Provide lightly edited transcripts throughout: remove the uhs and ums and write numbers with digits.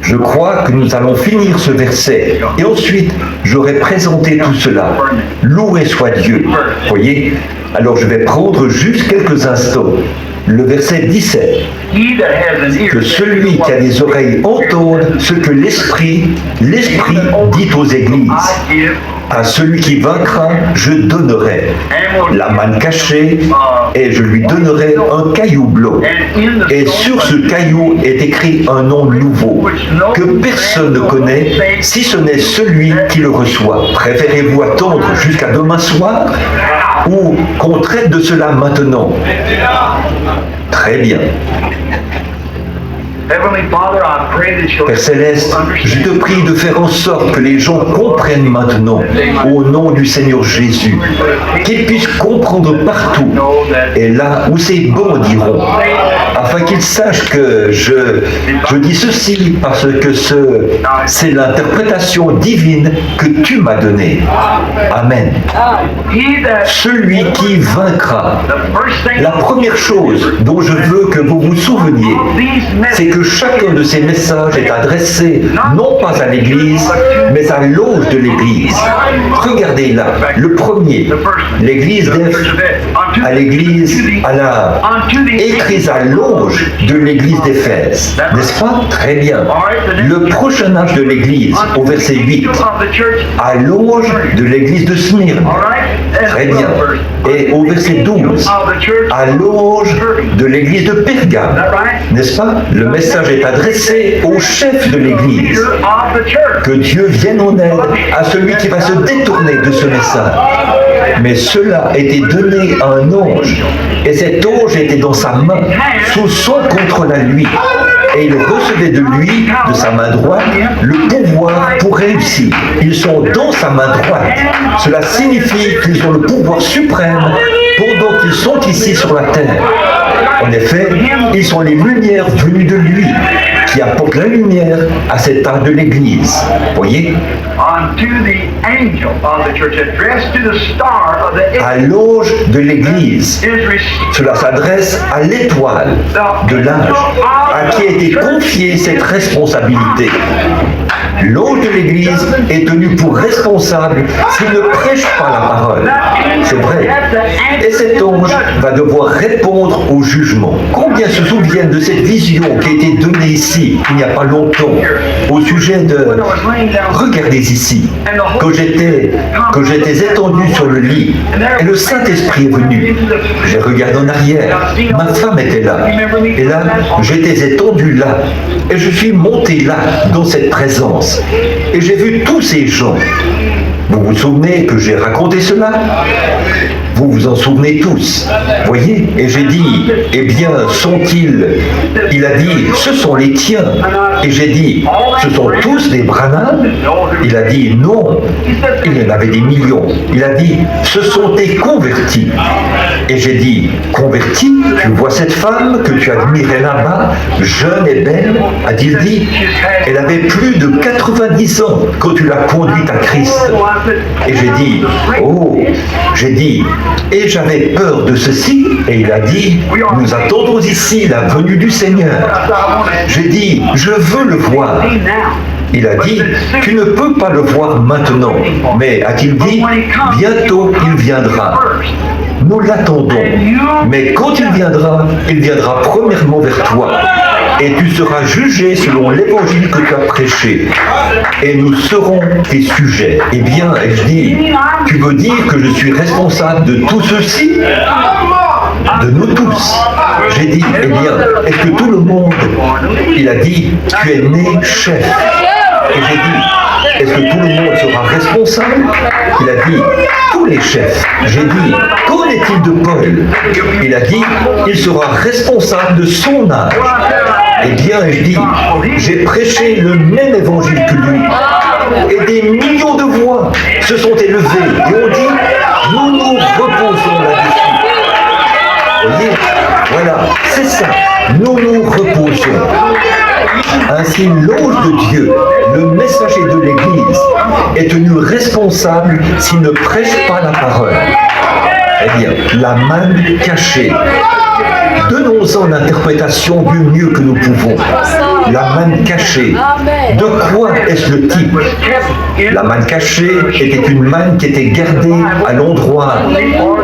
Je crois que nous allons finir ce verset et ensuite j'aurai présenté tout cela. Loué soit Dieu. Voyez? Alors je vais prendre juste quelques instants. Le verset 17. Que celui qui a des oreilles entende ce que l'Esprit dit aux églises. À celui qui vaincra, je donnerai la manne cachée et je lui donnerai un caillou blanc. Et sur ce caillou est écrit un nom nouveau que personne ne connaît si ce n'est celui qui le reçoit. Préférez-vous attendre jusqu'à demain soir ou qu'on traite de cela maintenant? Très bien. Père Céleste, je te prie de faire en sorte que les gens comprennent maintenant, au nom du Seigneur Jésus, qu'ils puissent comprendre partout, et là où c'est bon diront, afin qu'ils sachent que je dis ceci parce que c'est l'interprétation divine que tu m'as donnée. Amen. Celui qui vaincra, la première chose dont je veux que vous vous souveniez, c'est que chacun de ces messages est adressé non pas à l'Église, mais à l'auge de l'Église. Regardez là, le premier, l'Église à l'Église, écrit à l'auge de l'Église d'Éphèse. N'est-ce pas? Très bien. Le prochain âge de l'Église, au verset 8, à l'auge de l'Église de Smyrne. Très bien. Et au verset 12, à l'auge de l'Église de Pergame. N'est-ce pas? Le message est adressé au chef de l'Église. Que Dieu vienne en aide à celui qui va se détourner de ce message. Mais cela était donné à un ange. Et cet ange était dans sa main, sous son contrôle à lui. Et il recevait de lui, de sa main droite, le pouvoir pour réussir. Ils sont dans sa main droite. Cela signifie qu'ils ont le pouvoir suprême pendant qu'ils sont ici sur la terre. En effet, ils sont les lumières venues de lui, qui apportent la lumière à cet âge de l'Église. Voyez? À l'auge de l'Église, cela s'adresse à l'étoile de l'âge, à qui a été confiée cette responsabilité. L'auge de l'Église est tenu pour responsable s'il ne prêche pas la parole. C'est vrai. Et cet ange va devoir répondre au jugement. Combien se souviennent de cette vision qui a été donnée ici, il n'y a pas longtemps, au sujet de... Regardez ici, que j'étais étendu sur le lit, et le Saint-Esprit est venu. J'ai regardé en arrière, ma femme était là, et là, j'étais étendu là, et je suis monté là, dans cette présence. Et j'ai vu tous ces gens. Vous vous souvenez que j'ai raconté cela? Vous vous en souvenez tous. Voyez? Et j'ai dit, eh bien, sont-ils? Il a dit, ce sont les tiens. Et j'ai dit, ce sont tous des Branham? Il a dit, non. Il y en avait des millions. Il a dit, ce sont des convertis. Et j'ai dit, convertis? Tu vois cette femme que tu admirais là-bas, jeune et belle, a-t-il dit? Elle avait plus de 90 ans quand tu l'as conduite à Christ. Et j'ai dit, oh, et j'avais peur de ceci, et il a dit, nous attendons ici la venue du Seigneur. J'ai dit, je veux le voir. Il a dit, tu ne peux pas le voir maintenant, mais a-t-il dit, bientôt il viendra. Nous l'attendons, mais quand il viendra premièrement vers toi. Et tu seras jugé selon l'évangile que tu as prêché. Et nous serons tes sujets. Eh bien, je dis, tu veux dire que je suis responsable de tout ceci? De nous tous. J'ai dit, eh bien, est-ce que tout le monde? Il a dit, tu es né chef. Et j'ai dit, est-ce que tout le monde sera responsable? Il a dit, tous les chefs. J'ai dit, qu'en est-il de Paul? Il a dit, il sera responsable de son âge. Eh bien, je dis, j'ai prêché le même évangile que lui. Et des millions de voix se sont élevées et ont dit, nous nous reposons là-dessus. Vous voyez? Voilà, c'est ça. Nous nous reposons. Ainsi, l'ange de Dieu, le messager de l'Église, est tenu responsable s'il ne prêche pas la parole. Eh bien, la manne cachée. Donnons-en l'interprétation du mieux que nous pouvons. La manne cachée. De quoi est-ce le type? La manne cachée était une manne qui était gardée à l'endroit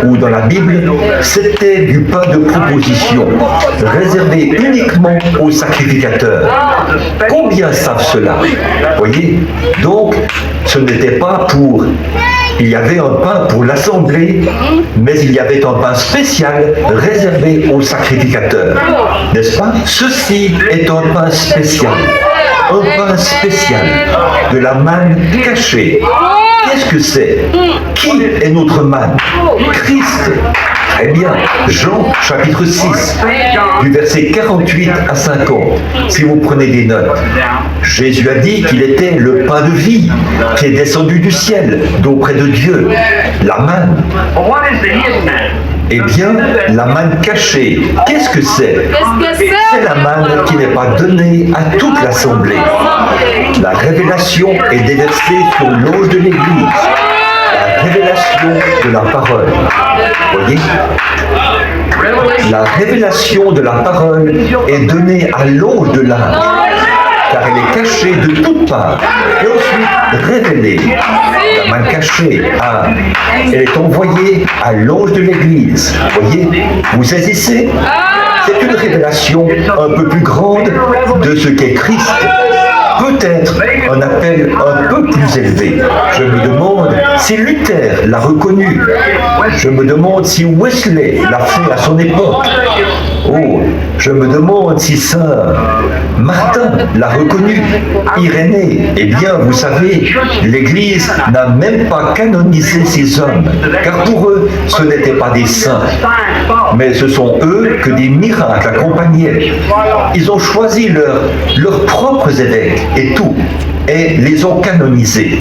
où dans la Bible, c'était du pain de proposition, réservé uniquement aux sacrificateurs. Combien savent cela? Voyez? Donc, ce n'était pas pour... Il y avait un pain pour l'assemblée, mais il y avait un pain spécial réservé aux sacrificateurs. N'est-ce pas? Ceci est un pain spécial. Un pain spécial de la manne cachée. Qu'est-ce que c'est? Qui est notre manne? Christ. Très bien. Jean chapitre 6, du verset 48 à 50. Si vous prenez des notes, Jésus a dit qu'il était le pain de vie qui est descendu du ciel, d'auprès de Dieu. La manne. Eh bien, la manne cachée, qu'est-ce que c'est? C'est la manne qui n'est pas donnée à toute l'assemblée. La révélation est déversée sur l'auge de l'Église. La révélation de la parole. Voyez? La révélation de la parole est donnée à l'auge de l'âme, car elle est cachée de toutes parts, et ensuite révélée. La manne cachée, elle est envoyée à l'auge de l'Église. Voyez? Vous saisissez? C'est une révélation un peu plus grande de ce qu'est Christ. Peut-être un appel un peu plus élevé. Je me demande si Luther l'a reconnu. Je me demande si Wesley l'a fait à son époque. Oh, je me demande si Saint Martin l'a reconnu. Irénée, eh bien, vous savez, l'Église n'a même pas canonisé ces hommes, car pour eux, ce n'étaient pas des saints, mais ce sont eux que des miracles accompagnaient. Ils ont choisi leurs propres évêques et tout, et les ont canonisés.